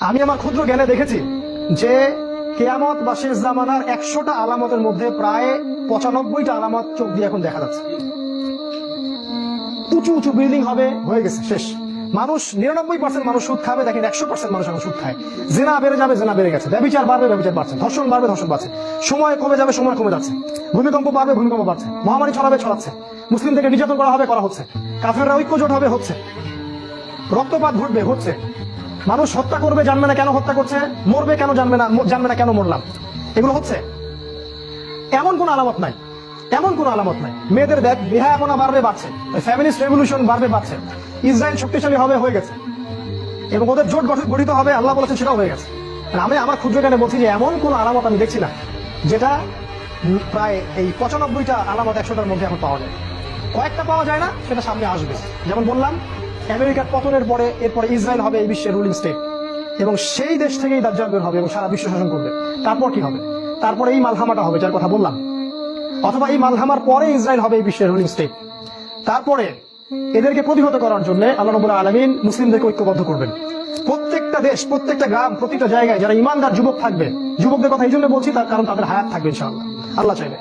আমি আমার ক্ষুদ্র জ্ঞানে দেখেছি যে কিয়ামত বা শেষ জামানার 100টা আলামতের মধ্যে প্রায় 95টা আলামত চোখ দিয়ে এখন দেখা যাচ্ছে। উঁচু উঁচু বিল্ডিং হবে, হয়ে গেছে, শেষ। মানুষ 99% মানুষ সুদ খাবে, দেখেন 100% মানুষ এখন সুদ খায়। জিনা বেড়ে যাবে, জিনা বেড়ে গেছে। ব্যভিচার বাড়বে, ব্যভিচার বাড়ছে। ধর্ষণ বাড়বে, ধর্ষণ বাড়ছে। সময় কমে যাবে, সময় কমে যাচ্ছে। ভূমিকম্প বাড়বে, ভূমিকম্প বাড়ছে। মহামারী ছড়াবে, ছড়াচ্ছে। মুসলিম থেকে নির্যাতন করা হবে, করা হচ্ছে। কাফেররা ঐক্যজোট হবে, হচ্ছে। রক্তপাত ঘটবে, হচ্ছে। মানুষ হত্যা করবে, জানবে না কেন হত্যা করছে। মরবে কেন, জানবে না কেন মরলাম। এগুলো হচ্ছে। এমন কোন আলামত নাই, এমন কোন আলামত নাই। মেয়েদের বেহায়াপনা বাড়বে, বাড়ছে। ফ্যামিলিস্ট রেভলিউশন বাড়বে, বাড়ছে। ইসরায়েল শক্তিশালী হবে, হয়ে গেছে। এবং ওদের জোট গঠিত হবে, আল্লাহ বলেছেন, সেটাও হয়ে গেছে। আমি আমার ক্ষুদ্র জ্ঞানে বলছি যে এমন কোন আলামত আমি দেখছি না যেটা প্রায় এই 95টা আলামত 100টার মধ্যে এখন পাওয়া যায়। কয়েকটা পাওয়া যায় না, সেটা সামনে আসবে। যেমন বললাম, আমেরিকার পতনের পরে এরপরে ইসরায়েল হবে এই বিশ্বের রুলিং স্টেট, এবং সেই দেশ থেকেই দাজ্জাল বের হবে এবং সারা বিশ্ব শাসন করবে। তারপর কি হবে? তারপরে এই মালহামাটা হবে, যার কথা বললাম। অথবা এই মালহামার পরে ইসরায়েল হবে এই বিশ্বের রুলিং স্টেট। তারপরে এদেরকে প্রতিহত করার জন্য আল্লাহ রাব্বুল আলামিন মুসলিমদেরকে ঐক্যবদ্ধ করবেন। প্রত্যেকটা দেশ, প্রত্যেকটা গ্রাম, প্রত্যেকটা জায়গায় যারা ইমানদার যুবক থাকবে, যুবকদের কথা এই জন্য বলছি তার কারণ তাদের হায়াত থাকবে ইনশাআল্লাহ, আল্লাহ চাইবে।